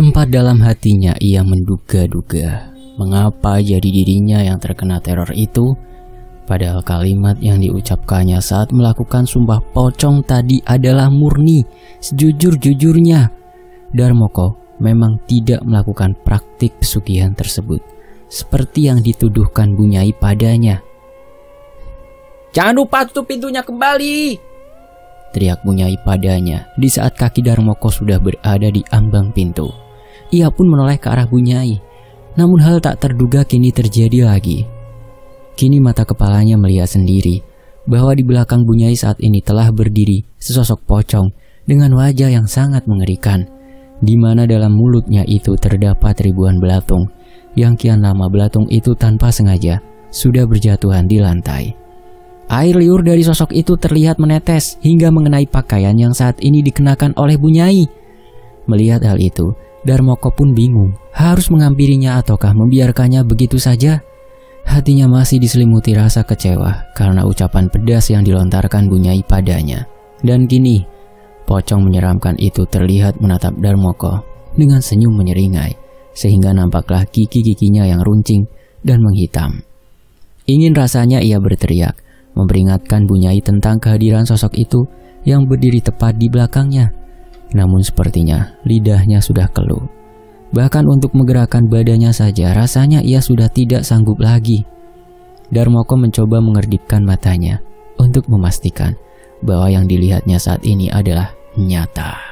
Sempat dalam hatinya ia menduga-duga mengapa jadi dirinya yang terkena teror itu, padahal kalimat yang diucapkannya saat melakukan sumpah pocong tadi adalah murni sejujur-jujurnya. Darmoko memang tidak melakukan praktik pesugihan tersebut seperti yang dituduhkan Bu Nyai padanya. "Jangan lupa tutup pintunya kembali!" teriak Bu Nyai padanya di saat kaki Darmoko sudah berada di ambang pintu. Ia pun menoleh ke arah Bu Nyai. Namun hal tak terduga kini terjadi lagi. Kini mata kepalanya melihat sendiri bahwa di belakang Bu Nyai saat ini telah berdiri sesosok pocong dengan wajah yang sangat mengerikan, di mana dalam mulutnya itu terdapat ribuan belatung, yang kian lama belatung itu tanpa sengaja sudah berjatuhan di lantai. Air liur dari sosok itu terlihat menetes hingga mengenai pakaian yang saat ini dikenakan oleh Bu Nyai. Melihat hal itu, Darmoko pun bingung harus menghampirinya ataukah membiarkannya begitu saja. Hatinya masih diselimuti rasa kecewa karena ucapan pedas yang dilontarkan Bu Nyai padanya. Dan kini, pocong menyeramkan itu terlihat menatap Darmoko dengan senyum menyeringai, sehingga nampaklah gigi-giginya yang runcing dan menghitam. Ingin rasanya ia berteriak, memperingatkan Bu Nyai tentang kehadiran sosok itu yang berdiri tepat di belakangnya. Namun sepertinya lidahnya sudah keluh. Bahkan untuk menggerakkan badannya saja rasanya ia sudah tidak sanggup lagi. Darmoko mencoba mengerdipkan matanya untuk memastikan bahwa yang dilihatnya saat ini adalah nyata.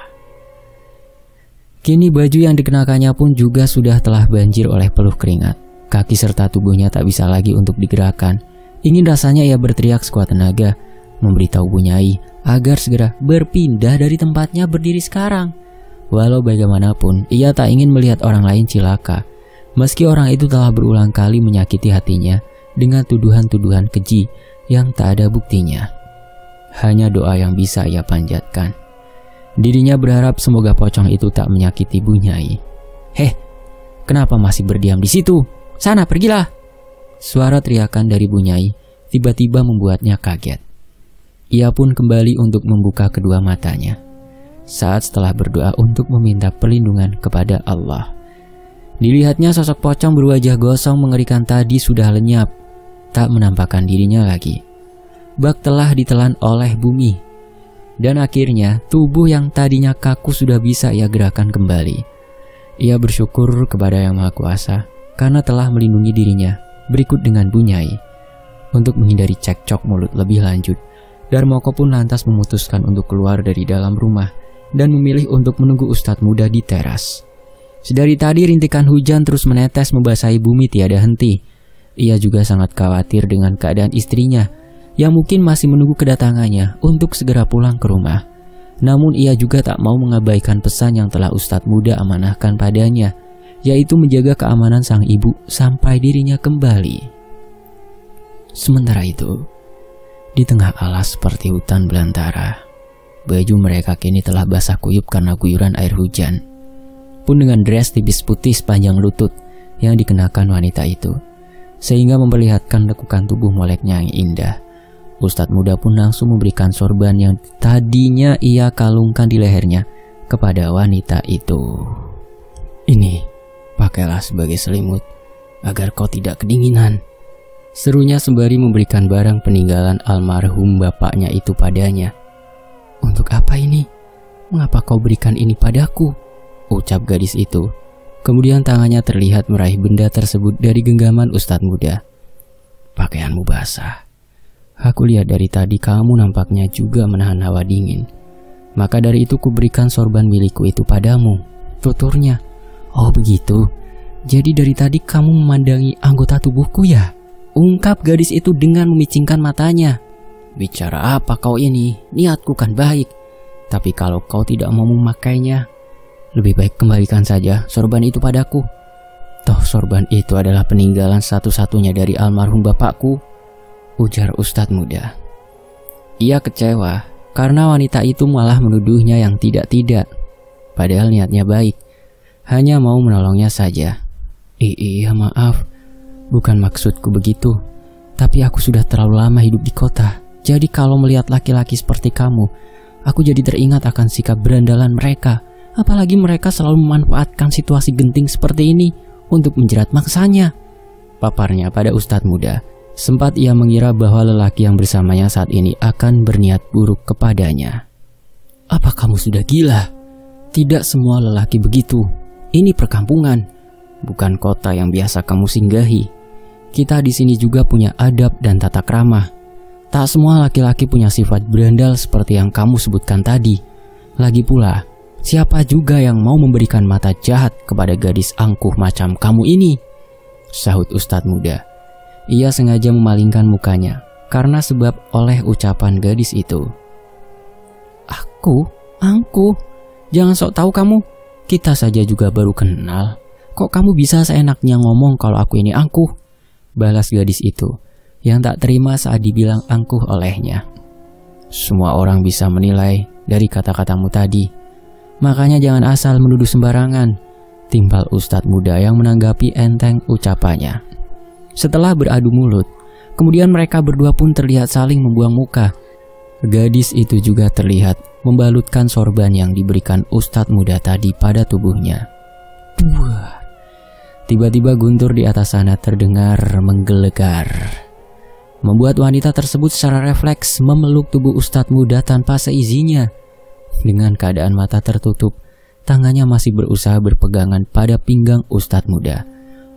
Kini baju yang dikenakannya pun juga sudah telah banjir oleh peluh keringat. Kaki serta tubuhnya tak bisa lagi untuk digerakkan. Ingin rasanya ia berteriak sekuat tenaga, memberitahu Bu Nyai agar segera berpindah dari tempatnya berdiri sekarang. Walau bagaimanapun, ia tak ingin melihat orang lain cilaka. Meski orang itu telah berulang kali menyakiti hatinya dengan tuduhan-tuduhan keji yang tak ada buktinya. Hanya doa yang bisa ia panjatkan. Dirinya berharap semoga pocong itu tak menyakiti Bu Nyai. "Heh, kenapa masih berdiam di situ? Sana, pergilah!" Suara teriakan dari Bu Nyai tiba-tiba membuatnya kaget. Ia pun kembali untuk membuka kedua matanya saat setelah berdoa untuk meminta perlindungan kepada Allah. Dilihatnya sosok pocong berwajah gosong mengerikan tadi sudah lenyap, tak menampakkan dirinya lagi. Bak telah ditelan oleh bumi, dan akhirnya tubuh yang tadinya kaku sudah bisa ia gerakan kembali. Ia bersyukur kepada Yang Maha Kuasa karena telah melindungi dirinya berikut dengan Bu Nyai. Untuk menghindari cekcok mulut lebih lanjut, Darmoko pun lantas memutuskan untuk keluar dari dalam rumah dan memilih untuk menunggu Ustadz muda di teras. Sedari tadi rintikan hujan terus menetes membasahi bumi tiada henti. Ia juga sangat khawatir dengan keadaan istrinya yang mungkin masih menunggu kedatangannya untuk segera pulang ke rumah. Namun ia juga tak mau mengabaikan pesan yang telah Ustadz muda amanahkan padanya, yaitu menjaga keamanan sang ibu sampai dirinya kembali. Sementara itu, di tengah alas seperti hutan belantara, baju mereka kini telah basah kuyup karena guyuran air hujan. Pun dengan dress tipis putih sepanjang lutut yang dikenakan wanita itu, sehingga memperlihatkan lekukan tubuh moleknya yang indah, Ustadz muda pun langsung memberikan sorban yang tadinya ia kalungkan di lehernya kepada wanita itu. "Ini, pakailah sebagai selimut agar kau tidak kedinginan," serunya sembari memberikan barang peninggalan almarhum bapaknya itu padanya. "Untuk apa ini? Mengapa kau berikan ini padaku?" ucap gadis itu. Kemudian tangannya terlihat meraih benda tersebut dari genggaman Ustadz muda. "Pakaianmu basah. Aku lihat dari tadi kamu nampaknya juga menahan hawa dingin. Maka dari itu kuberikan sorban milikku itu padamu," tuturnya. "Oh begitu. Jadi dari tadi kamu memandangi anggota tubuhku ya?" ungkap gadis itu dengan memicingkan matanya. "Bicara apa kau ini? Niatku kan baik. Tapi kalau kau tidak mau memakainya, lebih baik kembalikan saja sorban itu padaku. Toh sorban itu adalah peninggalan satu-satunya dari almarhum bapakku," ujar Ustadz muda. Ia kecewa karena wanita itu malah menuduhnya yang tidak-tidak. Padahal niatnya baik, hanya mau menolongnya saja. Iya maaf, bukan maksudku begitu. Tapi aku sudah terlalu lama hidup di kota. Jadi kalau melihat laki-laki seperti kamu, aku jadi teringat akan sikap berandalan mereka. Apalagi mereka selalu memanfaatkan situasi genting seperti ini untuk menjerat mangsanya, paparnya pada ustadz muda. Sempat ia mengira bahwa lelaki yang bersamanya saat ini akan berniat buruk kepadanya. Apa kamu sudah gila? Tidak semua lelaki begitu. Ini perkampungan, bukan kota yang biasa kamu singgahi. Kita di sini juga punya adab dan tata krama. Tak semua laki-laki punya sifat berandal seperti yang kamu sebutkan tadi. Lagi pula, siapa juga yang mau memberikan mata jahat kepada gadis angkuh macam kamu ini? Sahut ustadz muda. Ia sengaja memalingkan mukanya karena sebab oleh ucapan gadis itu. Aku? Angkuh? Jangan sok tahu kamu. Kita saja juga baru kenal. Kok kamu bisa seenaknya ngomong kalau aku ini angkuh? Balas gadis itu yang tak terima saat dibilang angkuh olehnya. Semua orang bisa menilai dari kata-katamu tadi. Makanya jangan asal menuduh sembarangan, timpal ustadz muda yang menanggapi enteng ucapannya. Setelah beradu mulut, kemudian mereka berdua pun terlihat saling membuang muka. Gadis itu juga terlihat membalutkan sorban yang diberikan ustadz muda tadi pada tubuhnya. Buah. Tiba-tiba guntur di atas sana terdengar menggelegar, membuat wanita tersebut secara refleks memeluk tubuh ustadz muda tanpa seizinnya. Dengan keadaan mata tertutup, tangannya masih berusaha berpegangan pada pinggang ustadz muda.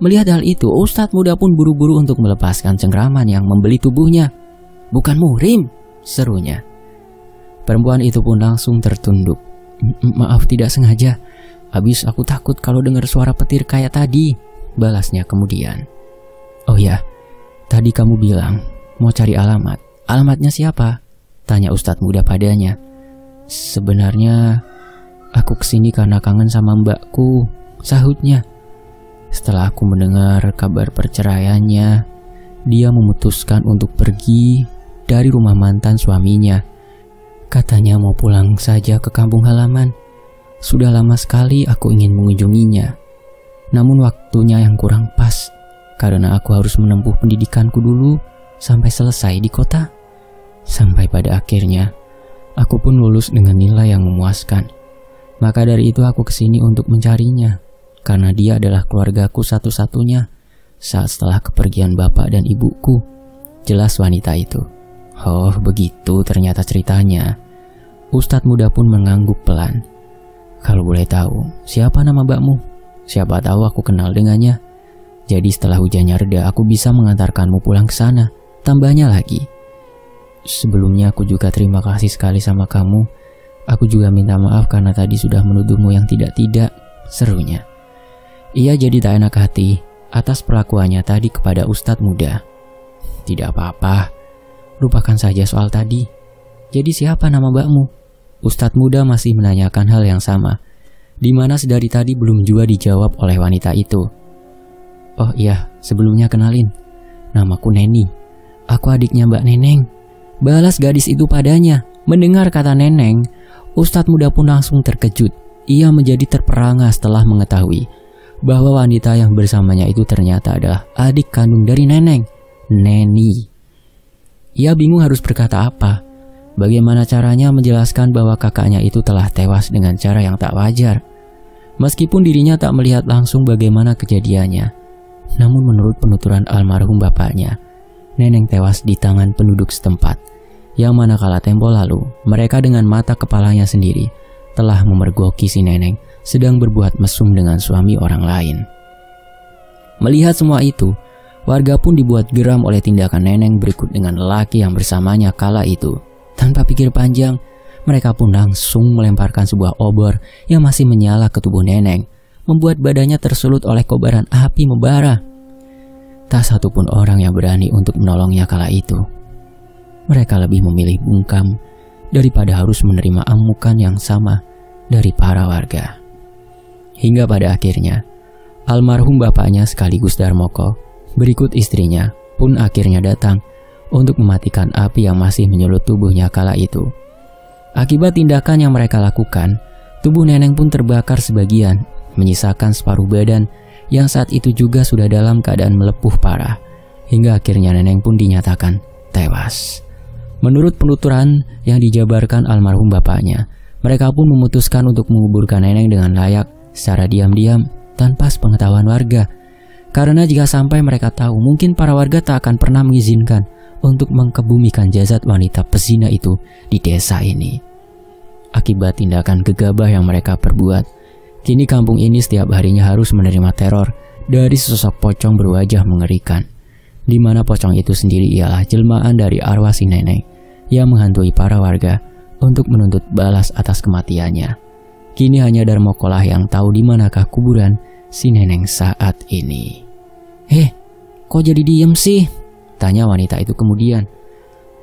Melihat hal itu, ustadz muda pun buru-buru untuk melepaskan cengkraman yang membeli tubuhnya. Bukan muhrim, serunya. Perempuan itu pun langsung tertunduk. Maaf, tidak sengaja. Habis aku takut kalau dengar suara petir kayak tadi, balasnya kemudian. Oh ya, tadi kamu bilang mau cari alamat. Alamatnya siapa? Tanya ustadz muda padanya. Sebenarnya aku kesini karena kangen sama mbakku, sahutnya. Setelah aku mendengar kabar perceraiannya, dia memutuskan untuk pergi dari rumah mantan suaminya. Katanya mau pulang saja ke kampung halaman. Sudah lama sekali aku ingin mengunjunginya. Namun waktunya yang kurang pas, karena aku harus menempuh pendidikanku dulu sampai selesai di kota. Sampai pada akhirnya, aku pun lulus dengan nilai yang memuaskan. Maka dari itu aku kesini untuk mencarinya. Karena dia adalah keluargaku satu-satunya saat setelah kepergian bapak dan ibuku. Jelas wanita itu. Oh, begitu ternyata ceritanya. Ustadz muda pun mengangguk pelan. Kalau boleh tahu, siapa nama mbakmu? Siapa tahu aku kenal dengannya. Jadi setelah hujannya reda, aku bisa mengantarkanmu pulang ke sana. Tambahnya lagi, sebelumnya aku juga terima kasih sekali sama kamu. Aku juga minta maaf karena tadi sudah menuduhmu yang tidak-tidak, serunya. Ia jadi tak enak hati atas perlakuannya tadi kepada ustadz muda. Tidak apa-apa, lupakan saja soal tadi. Jadi siapa nama mbakmu? Ustadz muda masih menanyakan hal yang sama, di mana sedari tadi belum juga dijawab oleh wanita itu. Oh iya, sebelumnya kenalin, namaku Neni. Aku adiknya Mbak Neneng, balas gadis itu padanya. Mendengar kata Neneng, ustadz muda pun langsung terkejut. Ia menjadi terperangah setelah mengetahui bahwa wanita yang bersamanya itu ternyata adalah adik kandung dari Neneng, Neni. Ia bingung harus berkata apa. Bagaimana caranya menjelaskan bahwa kakaknya itu telah tewas dengan cara yang tak wajar. Meskipun dirinya tak melihat langsung bagaimana kejadiannya, namun menurut penuturan almarhum bapaknya, Neneng tewas di tangan penduduk setempat, yang manakala tempo lalu mereka dengan mata kepalanya sendiri telah memergoki si Neneng sedang berbuat mesum dengan suami orang lain. Melihat semua itu, warga pun dibuat geram oleh tindakan Neneng berikut dengan lelaki yang bersamanya kala itu. Tanpa pikir panjang, mereka pun langsung melemparkan sebuah obor yang masih menyala ke tubuh Neneng, membuat badannya tersulut oleh kobaran api membara. Tak satupun orang yang berani untuk menolongnya kala itu. Mereka lebih memilih bungkam daripada harus menerima amukan yang sama dari para warga. Hingga pada akhirnya, almarhum bapaknya sekaligus Darmoko, berikut istrinya, pun akhirnya datang untuk mematikan api yang masih menyulut tubuhnya kala itu. Akibat tindakan yang mereka lakukan, tubuh Neneng pun terbakar sebagian, menyisakan separuh badan yang saat itu juga sudah dalam keadaan melepuh parah. Hingga akhirnya Neneng pun dinyatakan tewas. Menurut penuturan yang dijabarkan almarhum bapaknya, Mereka pun memutuskan untuk menguburkan Neneng dengan layak secara diam-diam tanpa sepengetahuan warga. Karena jika sampai mereka tahu, mungkin para warga tak akan pernah mengizinkan untuk mengkebumikan jasad wanita pezina itu di desa ini. Akibat tindakan gegabah yang mereka perbuat, kini kampung ini setiap harinya harus menerima teror dari sesosok pocong berwajah mengerikan, di mana pocong itu sendiri ialah jelmaan dari arwah si Neneng yang menghantui para warga untuk menuntut balas atas kematiannya. Kini hanya Darmokolah yang tahu di manakah kuburan si Neneng saat ini. Kok jadi diem sih? Tanya wanita itu kemudian,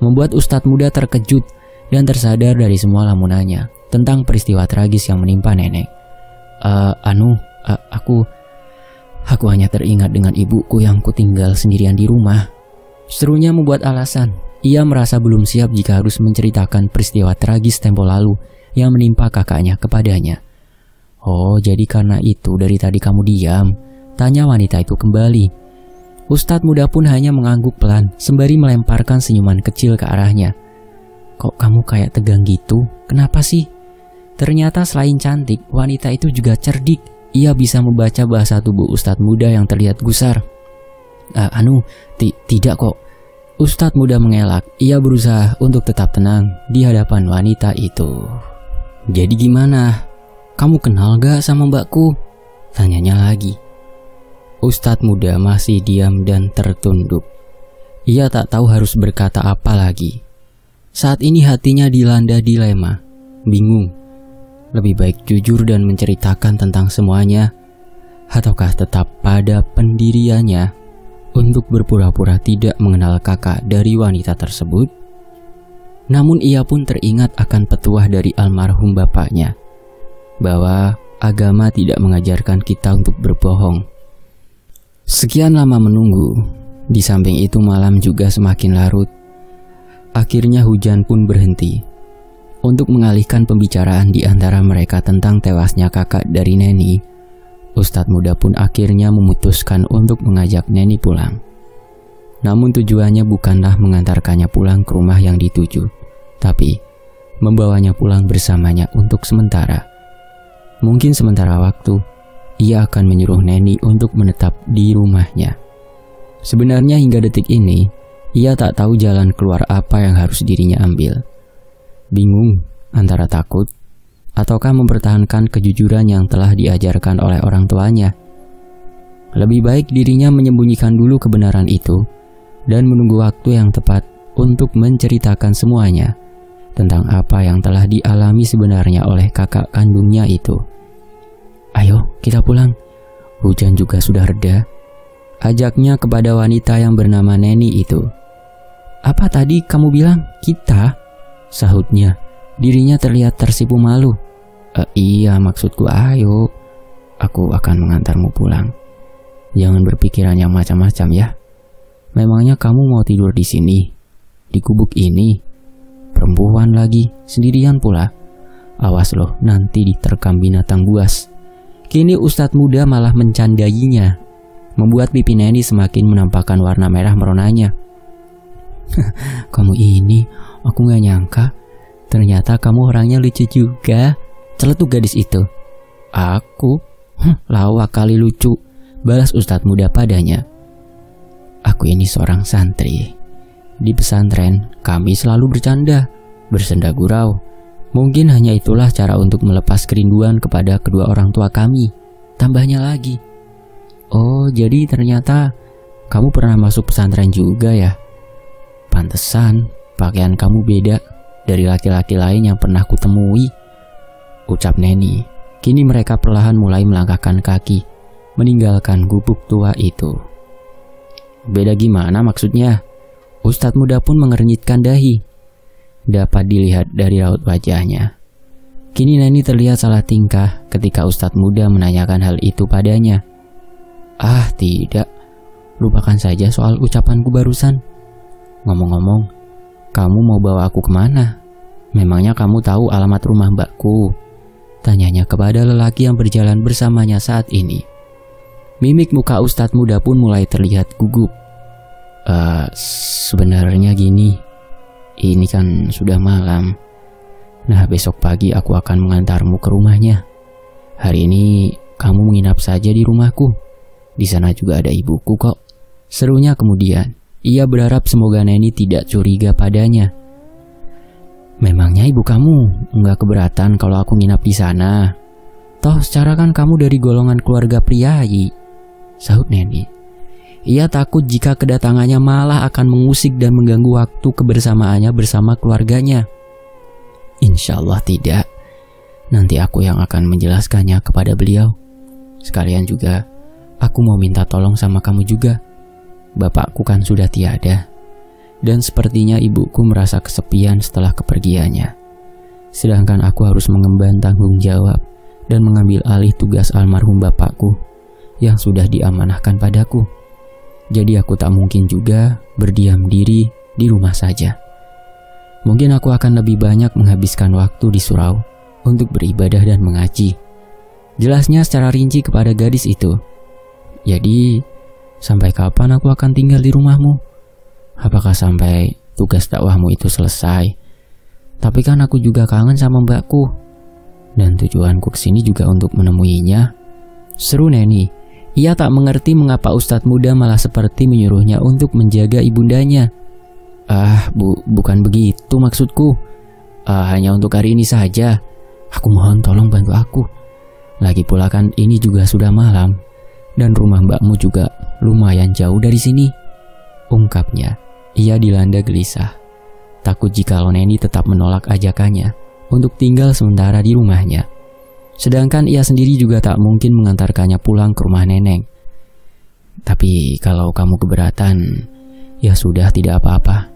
membuat Ustadz muda terkejut dan tersadar dari semua lamunannya tentang peristiwa tragis yang menimpa Neneng. Aku hanya teringat dengan ibuku yang kutinggal sendirian di rumah. Serunya membuat alasan. Ia merasa belum siap jika harus menceritakan peristiwa tragis tempo lalu yang menimpa kakaknya kepadanya. Oh, jadi karena itu dari tadi kamu diam? Tanya wanita itu kembali. Ustadz muda pun hanya mengangguk pelan sembari melemparkan senyuman kecil ke arahnya. Kok kamu kayak tegang gitu? Kenapa sih? Ternyata selain cantik, wanita itu juga cerdik. Ia bisa membaca bahasa tubuh Ustadz muda yang terlihat gusar. Tidak kok. Ustadz muda mengelak. Ia berusaha untuk tetap tenang di hadapan wanita itu. Jadi gimana? Kamu kenal gak sama mbakku? Tanyanya lagi. Ustadz muda masih diam dan tertunduk. Ia tak tahu harus berkata apa lagi. Saat ini hatinya dilanda dilema, bingung. Lebih baik jujur dan menceritakan tentang semuanya, ataukah tetap pada pendiriannya untuk berpura-pura tidak mengenal kakak dari wanita tersebut? Namun ia pun teringat akan petuah dari almarhum bapaknya, bahwa agama tidak mengajarkan kita untuk berbohong. Sekian lama menunggu, di samping itu malam juga semakin larut. Akhirnya hujan pun berhenti. Untuk mengalihkan pembicaraan di antara mereka tentang tewasnya kakak dari Neni, Ustadz muda pun akhirnya memutuskan untuk mengajak Neni pulang. Namun tujuannya bukanlah mengantarkannya pulang ke rumah yang dituju, tapi membawanya pulang bersamanya untuk sementara. Mungkin sementara waktu, ia akan menyuruh Neni untuk menetap di rumahnya. Sebenarnya hingga detik ini, ia tak tahu jalan keluar apa yang harus dirinya ambil. Bingung antara takut ataukah mempertahankan kejujuran yang telah diajarkan oleh orang tuanya. Lebih baik dirinya menyembunyikan dulu kebenaran itu dan menunggu waktu yang tepat untuk menceritakan semuanya tentang apa yang telah dialami sebenarnya oleh kakak kandungnya itu. Ayo kita pulang, hujan juga sudah reda, ajaknya kepada wanita yang bernama Neni itu. Apa tadi kamu bilang? Kita? Sahutnya, dirinya terlihat tersipu malu. Iya, maksudku ayo. Aku akan mengantarmu pulang. Jangan berpikiran yang macam-macam ya. Memangnya kamu mau tidur di sini? Di gubuk ini? Perempuan lagi, sendirian pula. Awas loh, nanti diterkam binatang buas. Kini Ustadz muda malah mencandainya, membuat pipi Neni semakin menampakkan warna merah meronanya. Kamu ini, aku gak nyangka. Ternyata kamu orangnya lucu juga. Celetuk gadis itu. Aku? Lawak kali lucu, balas Ustadz muda padanya. Aku ini seorang santri. Di pesantren, kami selalu bercanda, bersenda gurau. Mungkin hanya itulah cara untuk melepas kerinduan kepada kedua orang tua kami. Tambahnya lagi. Oh, jadi ternyata kamu pernah masuk pesantren juga ya? Pantesan pakaian kamu beda dari laki-laki lain yang pernah kutemui, ucap Neni. Kini mereka perlahan mulai melangkahkan kaki, meninggalkan gubuk tua itu. Beda gimana maksudnya? Ustadz muda pun mengernyitkan dahi. Dapat dilihat dari raut wajahnya. Kini Neni terlihat salah tingkah ketika Ustadz muda menanyakan hal itu padanya. Ah tidak, lupakan saja soal ucapanku barusan. Ngomong-ngomong, kamu mau bawa aku kemana? Memangnya kamu tahu alamat rumah mbakku? Tanyanya kepada lelaki yang berjalan bersamanya saat ini. Mimik muka Ustadz muda pun mulai terlihat gugup. Sebenarnya gini, ini kan sudah malam Nah, besok pagi aku akan mengantarmu ke rumahnya. Hari ini kamu menginap saja di rumahku. Di sana juga ada ibuku kok. Serunya kemudian. Ia berharap semoga Neni tidak curiga padanya. Memangnya ibu kamu nggak keberatan kalau aku nginap di sana? Toh secara kan kamu dari golongan keluarga priayi, sahut Neni. Ia takut jika kedatangannya malah akan mengusik dan mengganggu waktu kebersamaannya bersama keluarganya. Insya Allah tidak. Nanti aku yang akan menjelaskannya kepada beliau. Sekalian juga, aku mau minta tolong sama kamu juga. Bapakku kan sudah tiada, dan sepertinya ibuku merasa kesepian setelah kepergiannya. Sedangkan aku harus mengemban tanggung jawab dan mengambil alih tugas almarhum bapakku yang sudah diamanahkan padaku. Jadi aku tak mungkin juga berdiam diri di rumah saja. Mungkin aku akan lebih banyak menghabiskan waktu di surau untuk beribadah dan mengaji. Jelasnya secara rinci kepada gadis itu. Jadi, sampai kapan aku akan tinggal di rumahmu? Apakah sampai tugas dakwahmu itu selesai? Tapi kan aku juga kangen sama mbakku. Dan tujuanku kesini juga untuk menemuinya. Seru Neni. Ia tak mengerti mengapa ustadz muda malah seperti menyuruhnya untuk menjaga ibundanya. Bukan begitu maksudku. Hanya untuk hari ini saja. Aku mohon tolong bantu aku. Lagi pula kan ini juga sudah malam. Dan rumah mbakmu juga lumayan jauh dari sini, ungkapnya. Ia dilanda gelisah, takut jikalau Neni tetap menolak ajakannya untuk tinggal sementara di rumahnya. Sedangkan ia sendiri juga tak mungkin mengantarkannya pulang ke rumah neneng. Tapi kalau kamu keberatan, ya sudah, tidak apa-apa.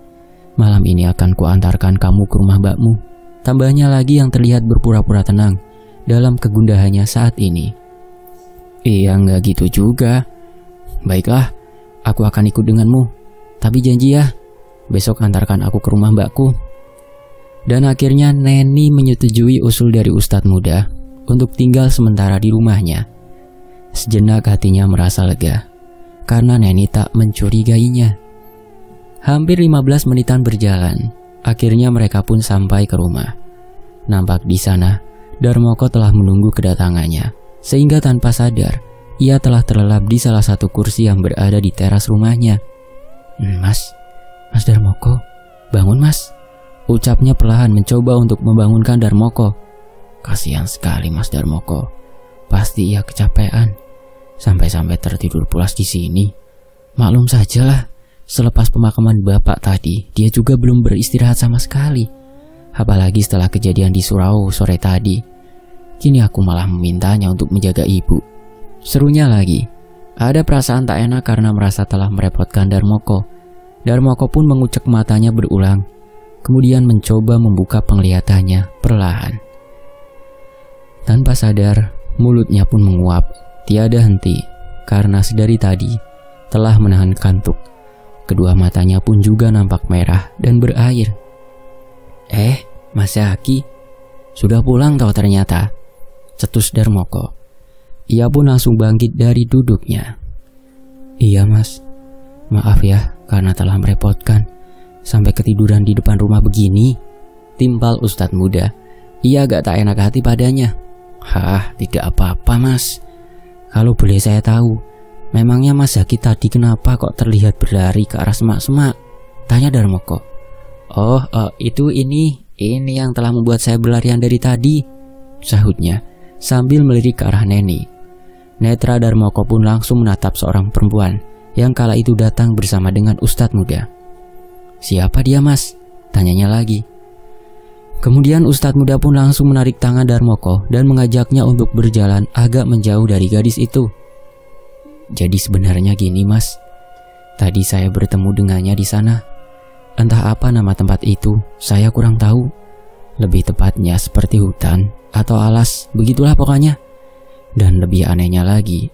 Malam ini akan kuantarkan kamu ke rumah mbakmu. Tambahnya lagi yang terlihat berpura-pura tenang dalam kegundahannya saat ini. Iya, nggak gitu juga. Baiklah, aku akan ikut denganmu. Tapi janji ya, besok antarkan aku ke rumah mbakku. Dan akhirnya Neni menyetujui usul dari ustadz muda untuk tinggal sementara di rumahnya. Sejenak hatinya merasa lega, karena Neni tak mencurigainya. Hampir 15 menitan berjalan, akhirnya mereka pun sampai ke rumah. Nampak di sana, Darmoko telah menunggu kedatangannya. Sehingga tanpa sadar, ia telah terlelap di salah satu kursi yang berada di teras rumahnya. Mas Darmoko, bangun mas. Ucapnya perlahan mencoba untuk membangunkan Darmoko. Kasihan sekali Mas Darmoko. Pasti ia kecapean. Sampai-sampai tertidur pulas di sini. Maklum sajalah, selepas pemakaman bapak tadi, dia juga belum beristirahat sama sekali. Apalagi setelah kejadian di surau sore tadi. Kini aku malah memintanya untuk menjaga ibu. Serunya lagi, ada perasaan tak enak karena merasa telah merepotkan Darmoko. Darmoko pun mengucek matanya berulang, kemudian mencoba membuka penglihatannya perlahan. Tanpa sadar, mulutnya pun menguap, tiada henti, karena sedari tadi telah menahan kantuk. Kedua matanya pun juga nampak merah dan berair. Mas Zaki, sudah pulang kau ternyata, cetus Darmoko. Ia pun langsung bangkit dari duduknya. Iya mas, maaf ya karena telah merepotkan. Sampai ketiduran di depan rumah begini, timpal ustadz muda. Ia agak tak enak hati padanya. Tidak apa-apa mas. Kalau boleh saya tahu, memangnya Mas Zaki tadi kenapa kok terlihat berlari ke arah semak-semak? Tanya Darmoko. Itu ini yang telah membuat saya berlarian dari tadi, sahutnya sambil melirik ke arah Neni. Netra Darmoko pun langsung menatap seorang perempuan yang kala itu datang bersama dengan ustadz muda. Siapa dia mas? Tanyanya lagi. Kemudian ustadz muda pun langsung menarik tangan Darmoko dan mengajaknya untuk berjalan agak menjauh dari gadis itu. Jadi sebenarnya gini mas, tadi saya bertemu dengannya di sana. Entah apa nama tempat itu, saya kurang tahu. Lebih tepatnya seperti hutan atau alas, begitulah pokoknya. Dan lebih anehnya lagi,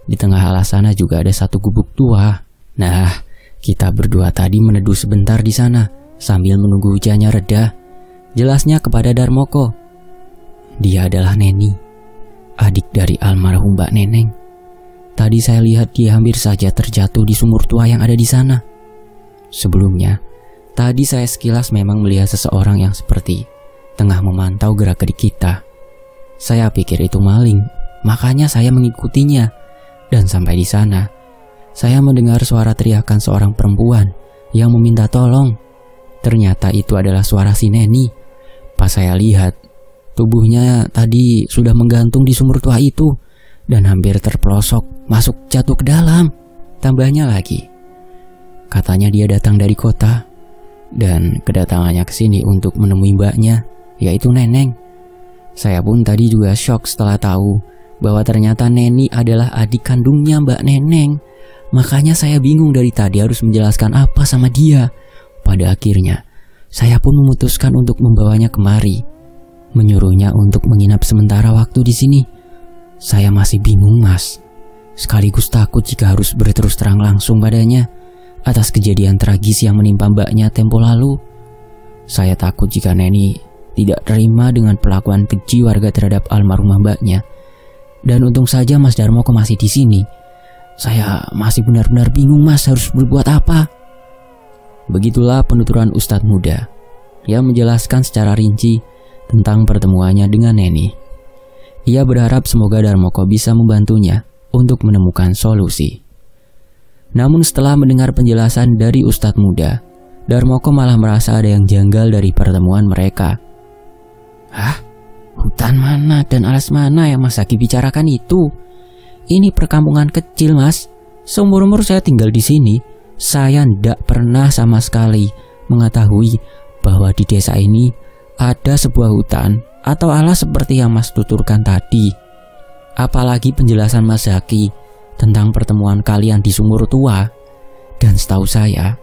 di tengah alas sana juga ada satu gubuk tua. Nah, kita berdua tadi meneduh sebentar di sana sambil menunggu hujannya reda. Jelasnya kepada Darmoko. Dia adalah Neni, adik dari almarhum Mbak Neneng. Tadi saya lihat dia hampir saja terjatuh di sumur tua yang ada di sana. Sebelumnya, tadi saya sekilas memang melihat seseorang yang seperti tengah memantau gerak-gerik kita. Saya pikir itu maling, makanya saya mengikutinya. Dan sampai di sana, saya mendengar suara teriakan seorang perempuan yang meminta tolong. Ternyata itu adalah suara si Neni. Pas saya lihat, tubuhnya tadi sudah menggantung di sumur tua itu dan hampir terpelosok masuk jatuh ke dalam. Tambahnya lagi, katanya dia datang dari kota dan kedatangannya ke sini untuk menemui mbaknya, yaitu Neneng. Saya pun tadi juga shock setelah tahu bahwa ternyata Neni adalah adik kandungnya Mbak Neneng. Makanya saya bingung dari tadi harus menjelaskan apa sama dia. Pada akhirnya, saya pun memutuskan untuk membawanya kemari, menyuruhnya untuk menginap sementara waktu di sini. Saya masih bingung, Mas. Sekaligus takut jika harus berterus terang langsung padanya atas kejadian tragis yang menimpa mbaknya tempo lalu. Saya takut jika Neni tidak terima dengan perlakuan keji warga terhadap almarhumah mbaknya. Dan untung saja Mas Darmoko masih di sini. Saya masih benar-benar bingung, Mas, harus berbuat apa. Begitulah penuturan Ustadz muda. Ia menjelaskan secara rinci tentang pertemuannya dengan Neni. Ia berharap semoga Darmoko bisa membantunya untuk menemukan solusi. Namun setelah mendengar penjelasan dari Ustadz muda, Darmoko malah merasa ada yang janggal dari pertemuan mereka. Hah? Hutan mana dan alas mana yang Mas Zaki bicarakan itu? Ini perkampungan kecil, Mas. Seumur-umur saya tinggal di sini, saya tidak pernah sama sekali mengetahui bahwa di desa ini ada sebuah hutan atau alas seperti yang Mas tuturkan tadi. Apalagi penjelasan Mas Zaki tentang pertemuan kalian di sumur tua. Dan setahu saya,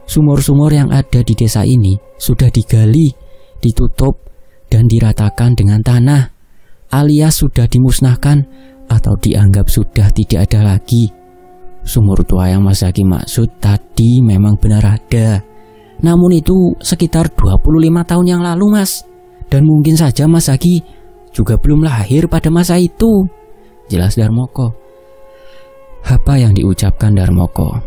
sumur-sumur yang ada di desa ini sudah digali, ditutup, dan diratakan dengan tanah, alias sudah dimusnahkan atau dianggap sudah tidak ada lagi. Sumur tua yang Mas Zaki maksud tadi memang benar ada. Namun itu sekitar 25 tahun yang lalu, Mas. Dan mungkin saja Mas Zaki juga belum lahir pada masa itu, jelas Darmoko. Apa yang diucapkan Darmoko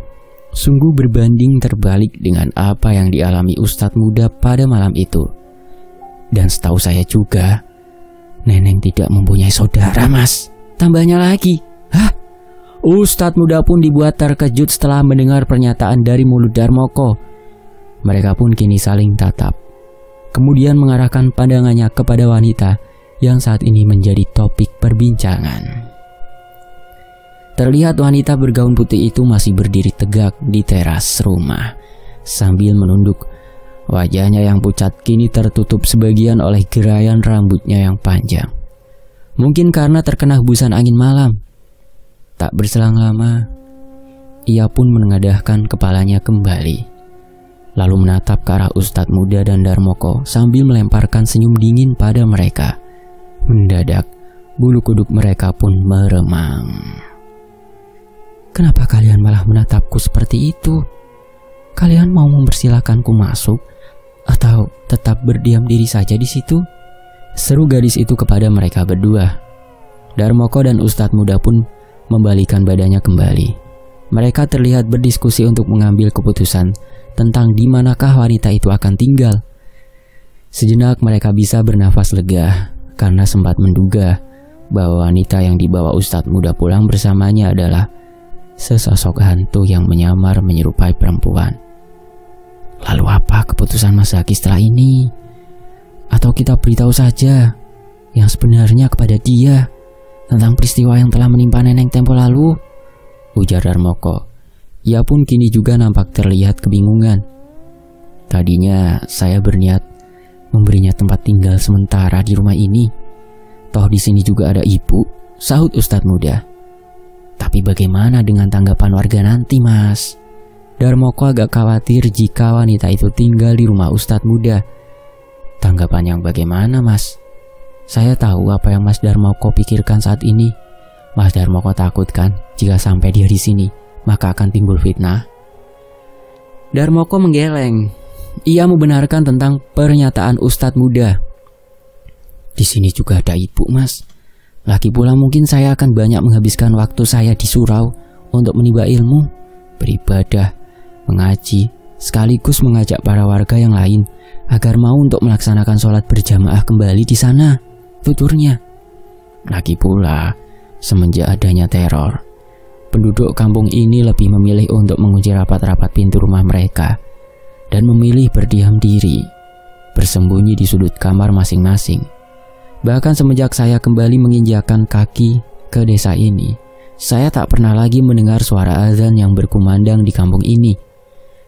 sungguh berbanding terbalik dengan apa yang dialami Ustadz muda pada malam itu. Dan setahu saya juga, Neneng tidak mempunyai saudara, Mas. Tambahnya lagi, Ustadz muda pun dibuat terkejut setelah mendengar pernyataan dari mulut Darmoko. Mereka pun kini saling tatap, kemudian mengarahkan pandangannya kepada wanita yang saat ini menjadi topik perbincangan. Terlihat wanita bergaun putih itu masih berdiri tegak di teras rumah sambil menunduk. Wajahnya yang pucat kini tertutup sebagian oleh gerayan rambutnya yang panjang. Mungkin karena terkena hembusan angin malam. Tak berselang lama, ia pun menengadahkan kepalanya kembali, lalu menatap ke arah Ustadz muda dan Darmoko sambil melemparkan senyum dingin pada mereka. Mendadak, bulu kuduk mereka pun meremang. Kenapa kalian malah menatapku seperti itu? Kalian mau mempersilahkanku masuk atau tetap berdiam diri saja di situ? Seru gadis itu kepada mereka berdua. Darmoko dan Ustadz muda pun membalikan badannya kembali. Mereka terlihat berdiskusi untuk mengambil keputusan tentang di manakah wanita itu akan tinggal. Sejenak mereka bisa bernafas lega karena sempat menduga bahwa wanita yang dibawa Ustadz muda pulang bersamanya adalah sesosok hantu yang menyamar menyerupai perempuan. Lalu apa keputusan Mas Zaki setelah ini? Atau kita beritahu saja yang sebenarnya kepada dia tentang peristiwa yang telah menimpa Neneng tempo lalu, ujar Darmoko. Ia pun kini juga nampak terlihat kebingungan. Tadinya saya berniat memberinya tempat tinggal sementara di rumah ini. Toh di sini juga ada ibu, sahut Ustadz muda. Tapi bagaimana dengan tanggapan warga nanti, Mas? Darmoko agak khawatir jika wanita itu tinggal di rumah Ustadz muda. Tanggapan yang bagaimana, Mas? Saya tahu apa yang Mas Darmoko pikirkan saat ini. Mas Darmoko takut kan jika sampai dia di sini, maka akan timbul fitnah. Darmoko menggeleng. Ia membenarkan tentang pernyataan Ustadz muda. Di sini juga ada ibu, Mas. Lagi pula mungkin saya akan banyak menghabiskan waktu saya di surau untuk menimba ilmu, beribadah, mengaji, sekaligus mengajak para warga yang lain agar mau untuk melaksanakan sholat berjamaah kembali di sana, tuturnya. Lagi pula, semenjak adanya teror, penduduk kampung ini lebih memilih untuk mengunci rapat-rapat pintu rumah mereka dan memilih berdiam diri, bersembunyi di sudut kamar masing-masing. Bahkan semenjak saya kembali menginjakan kaki ke desa ini, saya tak pernah lagi mendengar suara azan yang berkumandang di kampung ini.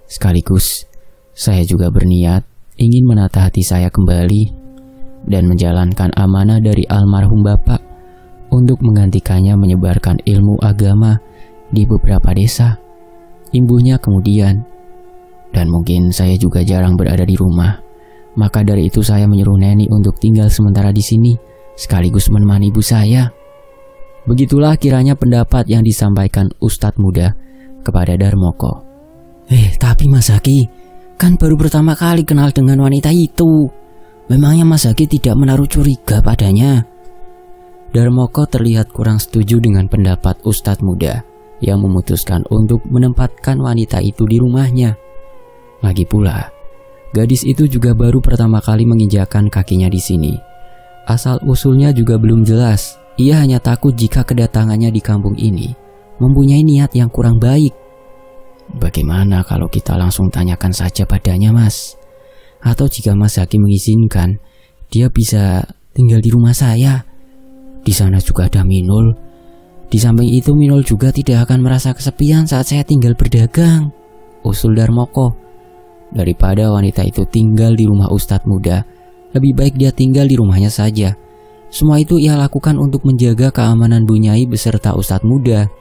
Sekaligus, saya juga berniat ingin menata hati saya kembali dan menjalankan amanah dari almarhum Bapak untuk menggantikannya menyebarkan ilmu agama di beberapa desa. Imbuhnya kemudian, dan mungkin saya juga jarang berada di rumah, maka dari itu saya menyuruh Neni untuk tinggal sementara di sini, sekaligus menemani ibu saya. Begitulah kiranya pendapat yang disampaikan Ustadz muda kepada Darmoko. Tapi Mas Zaki, kan baru pertama kali kenal dengan wanita itu. Memangnya Mas Zaki tidak menaruh curiga padanya? Darmoko terlihat kurang setuju dengan pendapat Ustadz muda yang memutuskan untuk menempatkan wanita itu di rumahnya. Lagi pula, gadis itu juga baru pertama kali menginjakan kakinya di sini. Asal-usulnya juga belum jelas. Ia hanya takut jika kedatangannya di kampung ini mempunyai niat yang kurang baik. Bagaimana kalau kita langsung tanyakan saja padanya, Mas? Atau jika Mas Zaki mengizinkan, dia bisa tinggal di rumah saya. Di sana juga ada Minul. Di samping itu Minul juga tidak akan merasa kesepian saat saya tinggal berdagang, usul Darmoko. Daripada wanita itu tinggal di rumah Ustadz muda, lebih baik dia tinggal di rumahnya saja. Semua itu ia lakukan untuk menjaga keamanan Bu Nyai beserta Ustadz muda,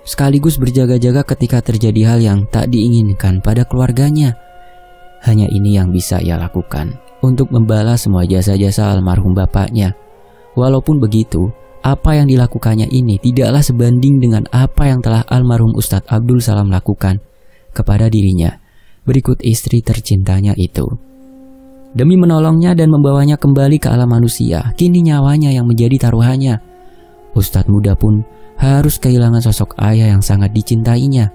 sekaligus berjaga-jaga ketika terjadi hal yang tak diinginkan pada keluarganya. Hanya ini yang bisa ia lakukan untuk membalas semua jasa-jasa almarhum bapaknya. Walaupun begitu, apa yang dilakukannya ini tidaklah sebanding dengan apa yang telah almarhum Ustadz Abdul Salam lakukan kepada dirinya berikut istri tercintanya itu. Demi menolongnya dan membawanya kembali ke alam manusia, kini nyawanya yang menjadi taruhannya. Ustadz muda pun harus kehilangan sosok ayah yang sangat dicintainya.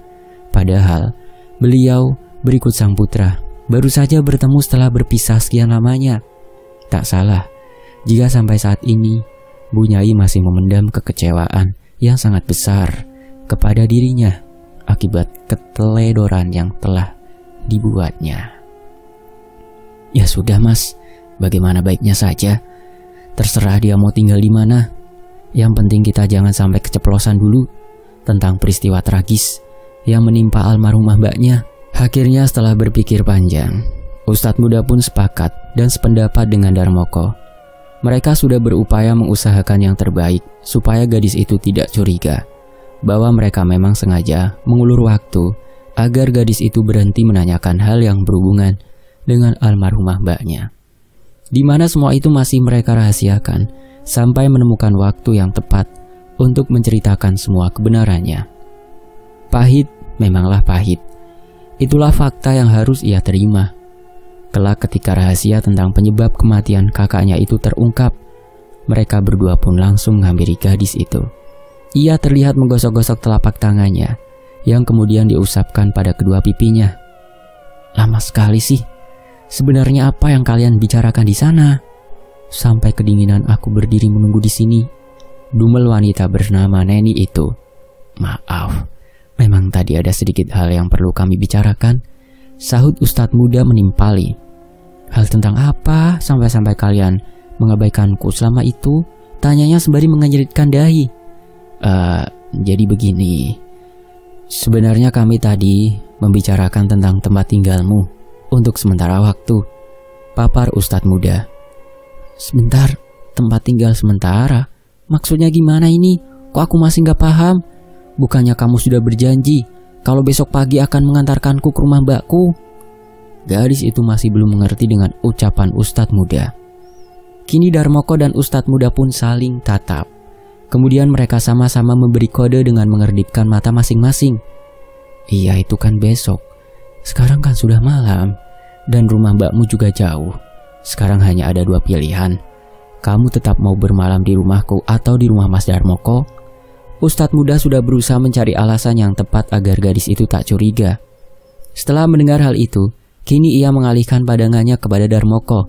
Padahal beliau berikut sang putra baru saja bertemu setelah berpisah sekian lamanya. Tak salah jika sampai saat ini Bu Nyai masih memendam kekecewaan yang sangat besar kepada dirinya akibat keteledoran yang telah dibuatnya. Ya sudah Mas, bagaimana baiknya saja. Terserah dia mau tinggal di mana. Yang penting kita jangan sampai keceplosan dulu tentang peristiwa tragis yang menimpa almarhumah mbaknya. Akhirnya setelah berpikir panjang, Ustadz muda pun sepakat dan sependapat dengan Darmoko. Mereka sudah berupaya mengusahakan yang terbaik supaya gadis itu tidak curiga bahwa mereka memang sengaja mengulur waktu agar gadis itu berhenti menanyakan hal yang berhubungan dengan almarhumah mbaknya, di mana semua itu masih mereka rahasiakan sampai menemukan waktu yang tepat untuk menceritakan semua kebenarannya. Pahit memanglah pahit. Itulah fakta yang harus ia terima. Kelak ketika rahasia tentang penyebab kematian kakaknya itu terungkap, mereka berdua pun langsung menghampiri gadis itu. Ia terlihat menggosok-gosok telapak tangannya yang kemudian diusapkan pada kedua pipinya. Lama sekali sih. Sebenarnya apa yang kalian bicarakan di sana? Sampai kedinginan aku berdiri menunggu di sini. Dumel wanita bernama Neni itu. Maaf, memang tadi ada sedikit hal yang perlu kami bicarakan, sahut Ustadz muda menimpali. Hal tentang apa sampai-sampai kalian mengabaikanku selama itu? Tanyanya sembari mengenyitkan dahi. Jadi begini. Sebenarnya kami tadi membicarakan tentang tempat tinggalmu untuk sementara waktu, papar Ustadz muda. Sebentar, tempat tinggal sementara? Maksudnya gimana ini? Kok aku masih gak paham? Bukannya kamu sudah berjanji kalau besok pagi akan mengantarkanku ke rumah mbakku? Gadis itu masih belum mengerti dengan ucapan Ustadz muda. Kini Darmoko dan Ustadz muda pun saling tatap. Kemudian mereka sama-sama memberi kode dengan mengerdipkan mata masing-masing. Iya, itu kan besok. Sekarang kan sudah malam, dan rumah mbakmu juga jauh. Sekarang hanya ada dua pilihan. Kamu tetap mau bermalam di rumahku atau di rumah Mas Darmoko? Ustadz muda sudah berusaha mencari alasan yang tepat agar gadis itu tak curiga. Setelah mendengar hal itu, kini ia mengalihkan pandangannya kepada Darmoko.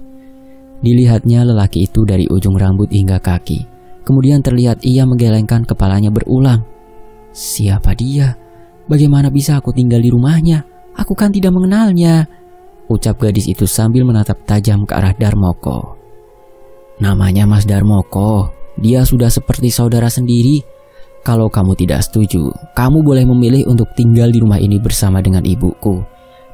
Dilihatnya lelaki itu dari ujung rambut hingga kaki. Kemudian terlihat ia menggelengkan kepalanya berulang. Siapa dia? Bagaimana bisa aku tinggal di rumahnya? Aku kan tidak mengenalnya, ucap gadis itu sambil menatap tajam ke arah Darmoko. Namanya Mas Darmoko. Dia sudah seperti saudara sendiri. Kalau kamu tidak setuju, kamu boleh memilih untuk tinggal di rumah ini bersama dengan ibuku.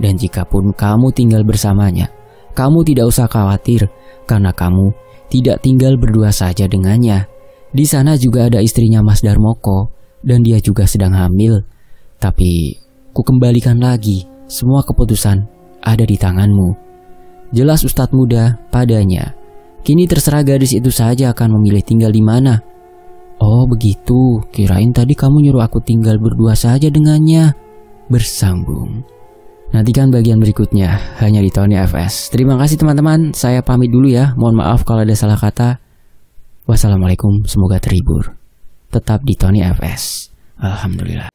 Dan jikapun kamu tinggal bersamanya, kamu tidak usah khawatir karena kamu tidak tinggal berdua saja dengannya. Di sana juga ada istrinya Mas Darmoko dan dia juga sedang hamil. Tapi ku kembalikan lagi, semua keputusan ada di tanganmu. Jelas Ustadz muda padanya. Kini terserah gadis itu saja akan memilih tinggal di mana. Oh begitu, kirain tadi kamu nyuruh aku tinggal berdua saja dengannya. Bersambung. Nantikan bagian berikutnya hanya di Tony FS. Terima kasih teman-teman, saya pamit dulu ya. Mohon maaf kalau ada salah kata. Wassalamualaikum, semoga terhibur. Tetap di Tony FS. Alhamdulillah.